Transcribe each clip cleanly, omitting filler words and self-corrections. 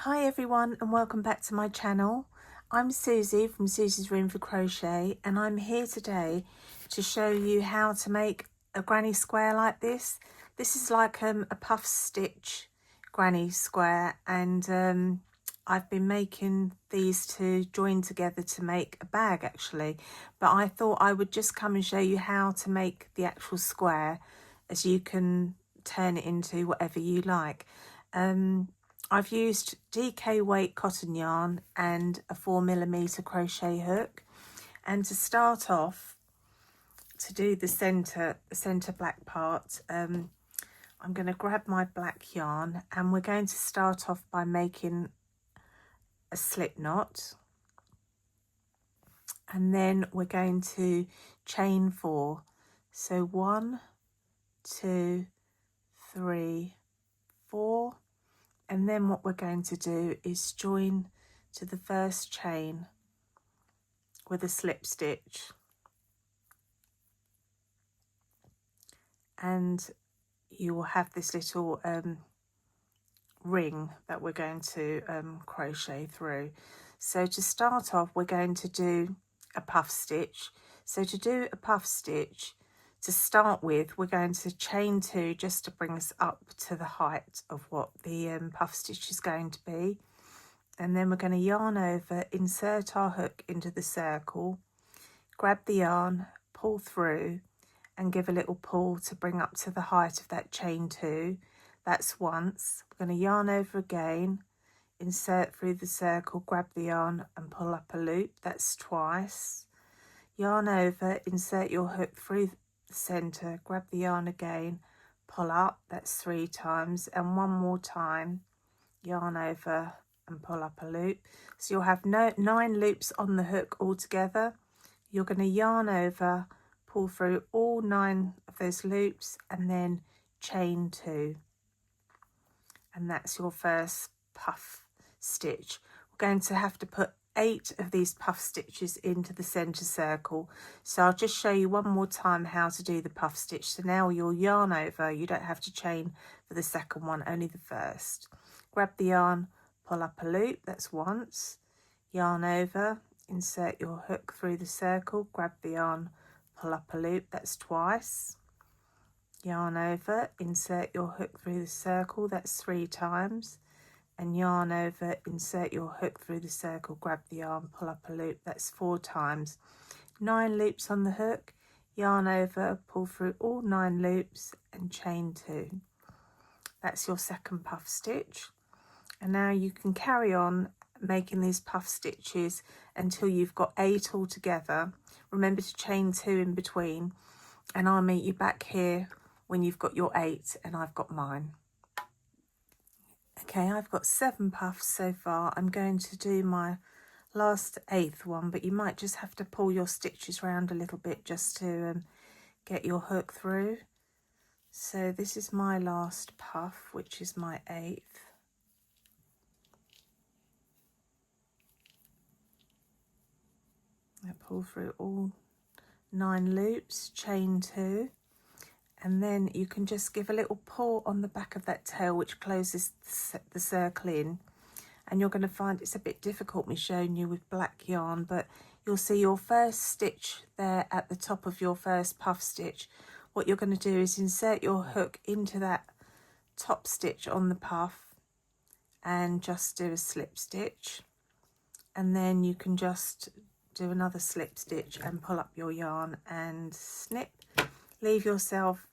Hi everyone and welcome back to my channel. I'm Susie from Susie's Room for Crochet and I'm here today to show you how to make a granny square like this. This is like a puff stitch granny square, and I've been making these to join together to make a bag actually, but I thought I would just come and show you how to make the actual square, as you can turn it into whatever you like. I've used DK weight cotton yarn and a 4mm crochet hook, and to start off, to do the center black part, I'm going to grab my black yarn and we're going to start off by making a slip knot, and then we're going to chain 4. So 1, 2, 3, 4. And then what we're going to do is join to the first chain with a slip stitch, and you will have this little ring that we're going to crochet through. So to start off, we're going to do a puff stitch. So to do a puff stitch, to start with, we're going to chain 2 just to bring us up to the height of what the puff stitch is going to be. And then we're going to yarn over, insert our hook into the circle, grab the yarn, pull through and give a little pull to bring up to the height of that chain 2. That's once. We're going to yarn over again, insert through the circle, grab the yarn and pull up a loop. That's twice. Yarn over, insert your hook through the center, grab the yarn again, pull up. That's 3 times. And one more time, yarn over and pull up a loop. So you'll have 9 loops on the hook altogether. You're going to yarn over, pull through all 9 of those loops and then chain 2, and that's your first puff stitch. We're going to have to put 8 of these puff stitches into the center circle, so I'll just show you one more time how to do the puff stitch. So now you'll yarn over, you don't have to chain for the second one, only the first. Grab the yarn, pull up a loop, that's once. Yarn over, insert your hook through the circle, grab the yarn, pull up a loop, that's twice. Yarn over, insert your hook through the circle, that's 3 times. And yarn over, insert your hook through the circle, grab the yarn, pull up a loop, that's 4 times. 9 loops on the hook, yarn over, pull through all 9 loops and chain 2. That's your second puff stitch. And now you can carry on making these puff stitches until you've got 8 all together. Remember to chain 2 in between, and I'll meet you back here when you've got your 8 and I've got mine. Okay, I've got 7 puffs so far. I'm going to do my last 8th one, but you might just have to pull your stitches around a little bit just to get your hook through. So this is my last puff, which is my 8th. I pull through all 9 loops, chain 2, and then you can just give a little pull on the back of that tail, which closes the circle in. And you're going to find it's a bit difficult me showing you with black yarn, but you'll see your first stitch there at the top of your first puff stitch. What you're going to do is insert your hook into that top stitch on the puff and just do a slip stitch, and then you can just do another slip stitch and pull up your yarn and snip. Leave yourself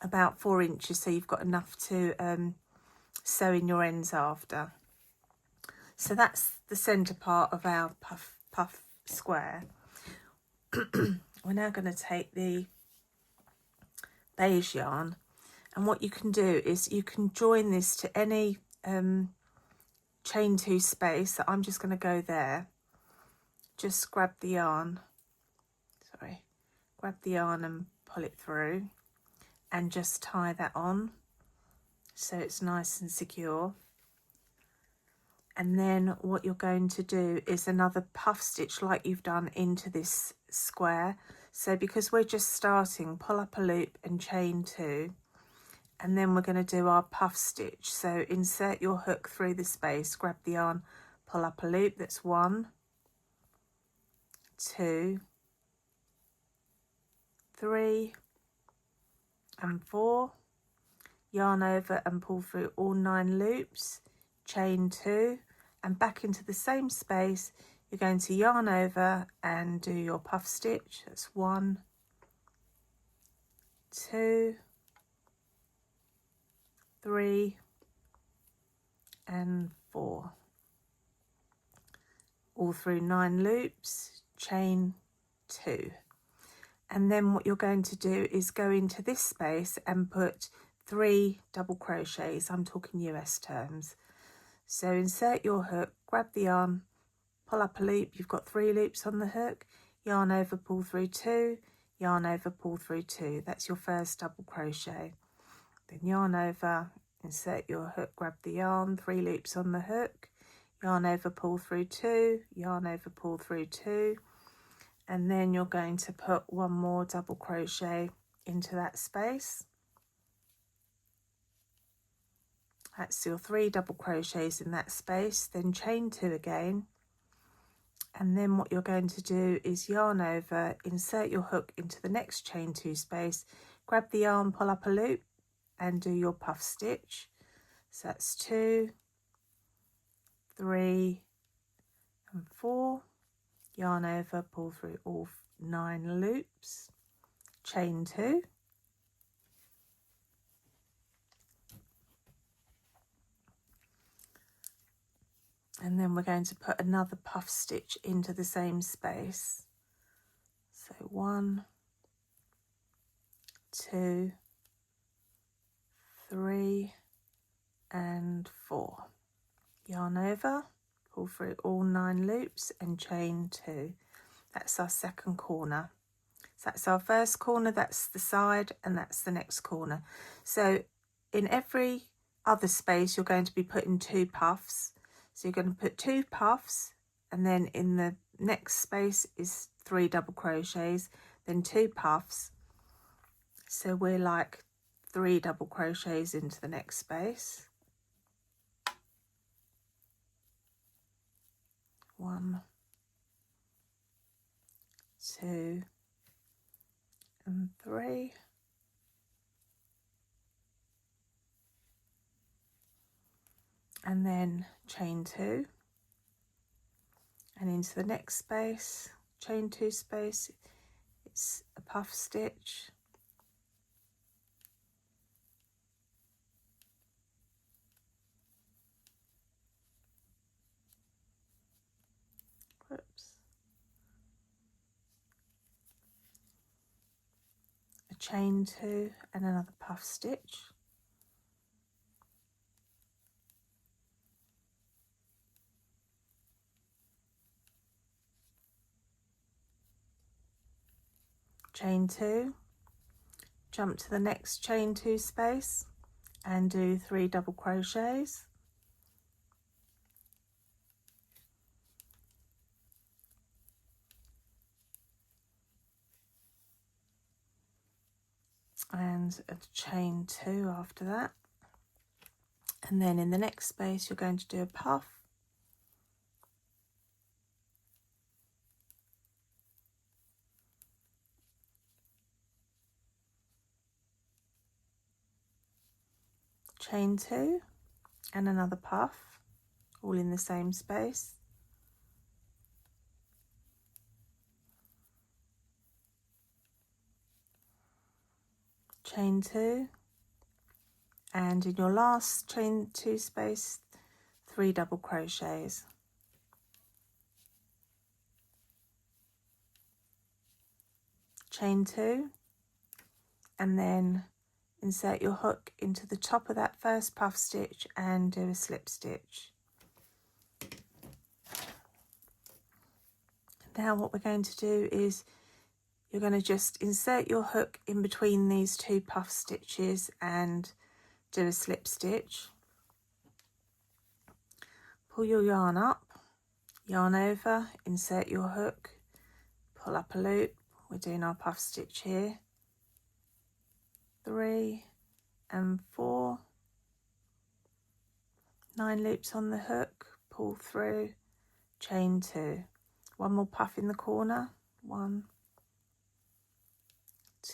about 4 inches so you've got enough to sew in your ends after. So that's the center part of our puff square. We're now going to take the beige yarn, and what you can do is you can join this to any chain 2 space. So I'm just going to go there. Just grab the yarn, grab the yarn and pull it through and just tie that on so it's nice and secure. And then what you're going to do is another puff stitch like you've done into this square. So because we're just starting, pull up a loop and chain 2, and then we're going to do our puff stitch. So insert your hook through the space, grab the yarn, pull up a loop. That's 1, 2, 3 and 4, yarn over and pull through all 9 loops, chain 2, and back into the same space. You're going to yarn over and do your puff stitch. That's 1, 2, 3 and 4, all through 9 loops, chain 2. And then what you're going to do is go into this space and put 3 double crochets. I'm talking US terms. So insert your hook, grab the yarn, pull up a loop. You've got 3 loops on the hook, yarn over, pull through 2, yarn over, pull through 2. That's your first double crochet. Then yarn over, insert your hook, grab the yarn, 3 loops on the hook, yarn over, pull through 2, yarn over, pull through 2, and then you're going to put 1 more double crochet into that space. That's your 3 double crochets in that space, then chain 2 again. And then what you're going to do is yarn over, insert your hook into the next chain 2 space, grab the yarn, pull up a loop and do your puff stitch. So that's 2, 3 and 4, yarn over, pull through all 9 loops, chain 2, and then we're going to put another puff stitch into the same space. So 1, 2, 3 and 4, yarn over, pull through all 9 loops and chain 2. That's our second corner. So that's our first corner, that's the side, and that's the next corner. So in every other space you're going to be putting 2 puffs. So you're going to put 2 puffs, and then in the next space is 3 double crochets, then 2 puffs. So we're like 3 double crochets into the next space. 1, 2 and 3. And then chain 2 and into the next space, chain 2 space, it's a puff stitch, whoops, a chain 2 and another puff stitch, chain 2, jump to the next chain 2 space and do 3 double crochets, and a chain 2 after that. And then in the next space you're going to do a puff, chain 2 and another puff, all in the same space, chain 2, and in your last chain 2 space 3 double crochets, chain 2, and then insert your hook into the top of that first puff stitch and do a slip stitch. Now what we're going to do is you're going to just insert your hook in between these 2 puff stitches and do a slip stitch. Pull your yarn up, yarn over, insert your hook, pull up a loop. We're doing our puff stitch here, 3 and 4, 9 loops on the hook, pull through, chain 2, one more puff in the corner, 1,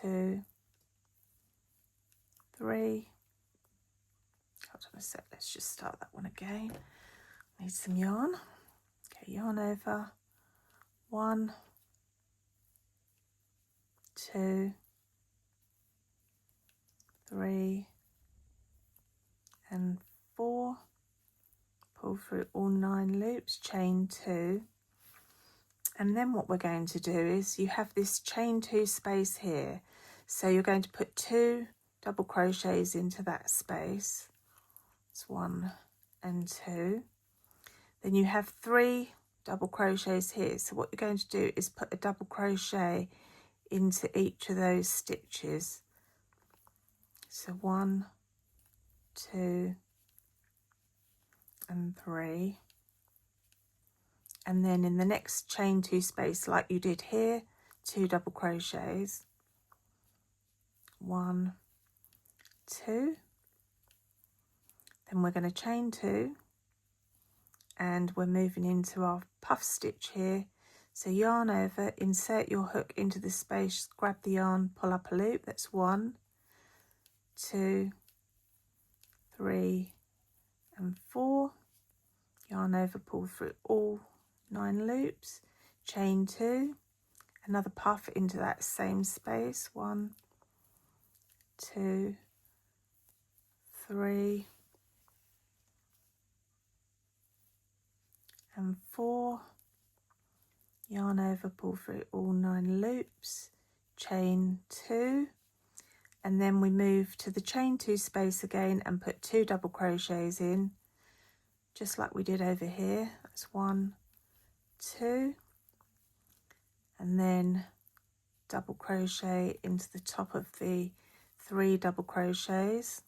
2, 3. Hold on a sec, let's just start that one again. Need some yarn. Okay, yarn over, 1, 2, 3 and 4, pull through all 9 loops, chain 2, and then what we're going to do is you have this chain 2 space here, so you're going to put 2 double crochets into that space. It's 1 and 2. Then you have 3 double crochets here, so what you're going to do is put a double crochet into each of those stitches. So 1, 2 and 3, and then in the next chain 2 space, like you did here, 2 double crochets, 1, 2, then we're going to chain 2, and we're moving into our puff stitch here. So yarn over, insert your hook into the space, grab the yarn, pull up a loop. That's 1, 2, 3 and 4, yarn over, pull through all 9 loops, chain 2, another puff into that same space, 1, 2, 3 and 4, yarn over, pull through all 9 loops, chain 2, and then we move to the chain 2 space again and put 2 double crochets in, just like we did over here. That's 1, 2, and then double crochet into the top of the 3 double crochets,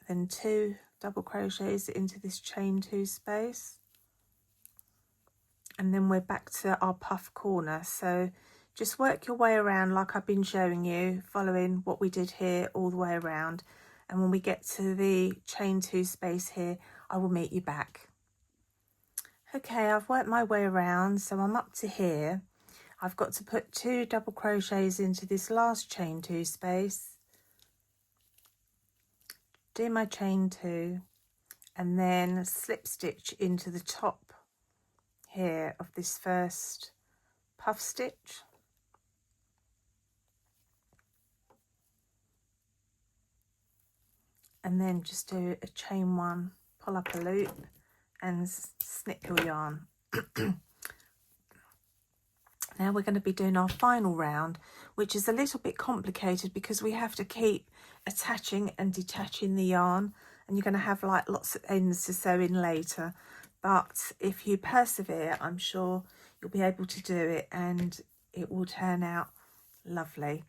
then 2 double crochets into this chain 2 space, and then we're back to our puff corner. So just work your way around like I've been showing you, following what we did here all the way around, and when we get to the chain 2 space here, I will meet you back. Okay, I've worked my way around, so I'm up to here. I've got to put 2 double crochets into this last chain 2 space, do my chain 2, and then slip stitch into the top here of this first puff stitch, and then just do a chain 1, pull up a loop and snip your yarn. Now we're going to be doing our final round, which is a little bit complicated because we have to keep attaching and detaching the yarn, and you're going to have like lots of ends to sew in later. But if you persevere, I'm sure you'll be able to do it and it will turn out lovely.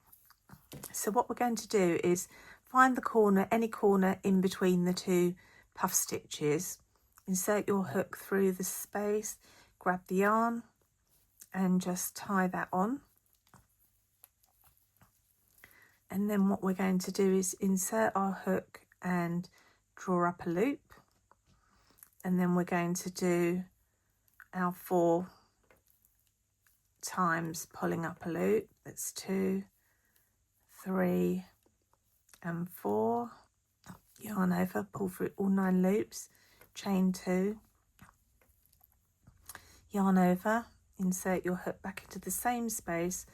So what we're going to do is find the corner, any corner in between the 2 puff stitches, insert your hook through the space, grab the yarn and just tie that on. And then what we're going to do is insert our hook and draw up a loop, and then we're going to do our 4 times pulling up a loop. That's 2, 3 and 4, yarn over, pull through all 9 loops, chain 2, yarn over, insert your hook back into the same space,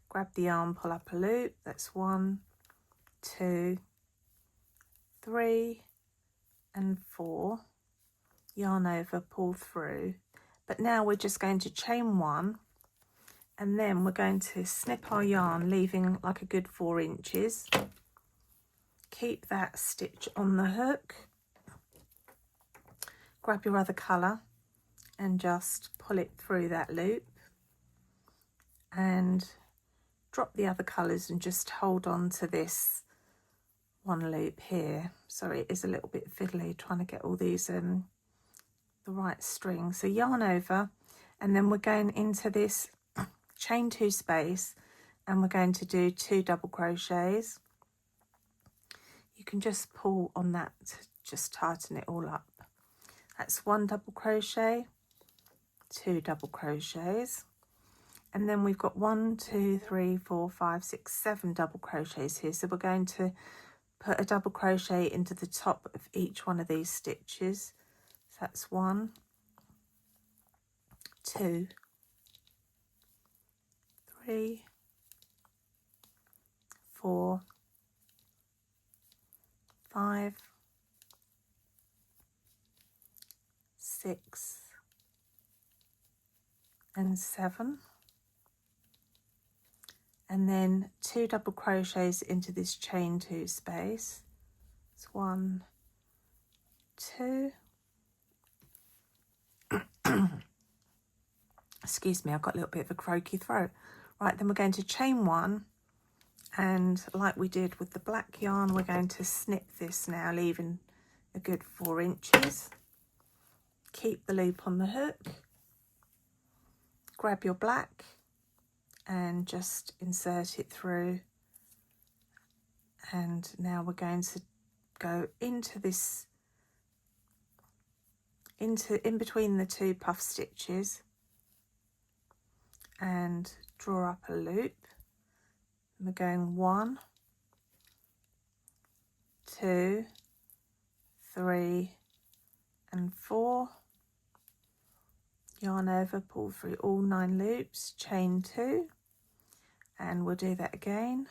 grab the yarn, pull up a loop. That's 1, 2, 3 and 4, yarn over, pull through. But now we're just going to chain 1, and then we're going to snip our yarn, leaving like a good 4 inches. Keep that stitch on the hook, grab your other colour and just pull it through that loop, and drop the other colours and just hold on to this 1 loop here. Sorry, it is a little bit fiddly trying to get all these the right string. So yarn over, and then we're going into this chain 2 space and we're going to do 2 double crochets. You can just pull on that to just tighten it all up. That's 1 double crochet, 2 double crochets, and then we've got 1, 2, 3, 4, 5, 6, 7 double crochets here. So we're going to put a double crochet into the top of each one of these stitches. So that's 1, 2, 3, 4, 5, 6 and 7, and then 2 double crochets into this chain 2 space. It's 1, 2. Excuse me, I've got a little bit of a croaky throat. Right, then we're going to chain 1, and like we did with the black yarn, we're going to snip this now, leaving a good 4 inches. Keep the loop on the hook, grab your black and just insert it through, and now we're going to go into this, in between the 2 puff stitches, and draw up a loop. And we're going 1, 2, 3 and 4, yarn over, pull through all 9 loops, chain 2, and we'll do that again.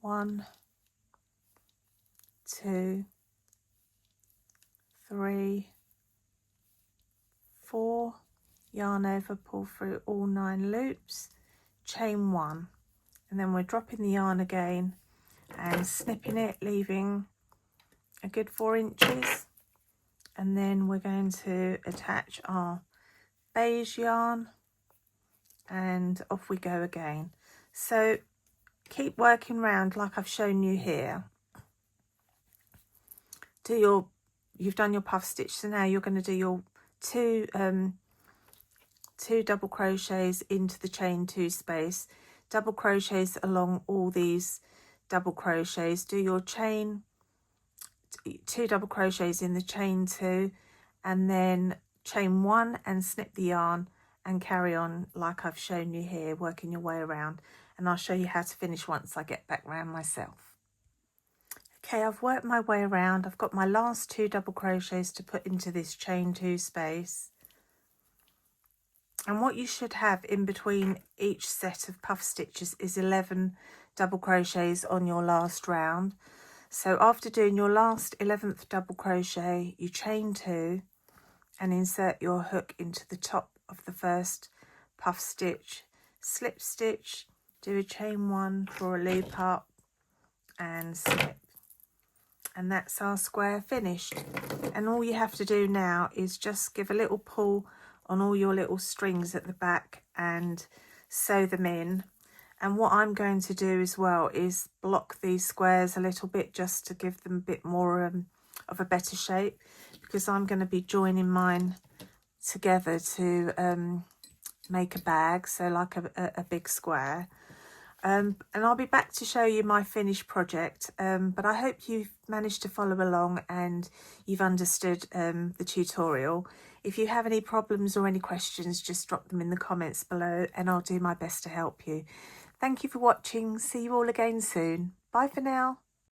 1, 2, 3, 4, yarn over, pull through all 9 loops, chain 1, and then we're dropping the yarn again and snipping it, leaving a good 4 inches, and then we're going to attach our beige yarn, and off we go again. So keep working round like I've shown you here. You've done your puff stitch, so now you're going to do your 2 double crochets into the chain 2 space, double crochets along all these double crochets, do your chain 2 double crochets in the chain 2, and then chain 1 and snip the yarn and carry on like I've shown you here, working your way around, and I'll show you how to finish once I get back round myself. Okay, I've worked my way around. I've got my last 2 double crochets to put into this chain 2 space, and what you should have in between each set of puff stitches is 11 double crochets on your last round. So after doing your last 11th double crochet, you chain 2 and insert your hook into the top of the first puff stitch, slip stitch, do a chain 1, draw a loop up and snip, and that's our square finished. And all you have to do now is just give a little pull on all your little strings at the back and sew them in. And what I'm going to do as well is block these squares a little bit, just to give them a bit more of a better shape, because I'm going to be joining mine together to make a bag, so like a big square. And I'll be back to show you my finished project, but I hope you've managed to follow along and you've understood the tutorial. If you have any problems or any questions, just drop them in the comments below and I'll do my best to help you. Thank you for watching. See you all again soon. Bye for now.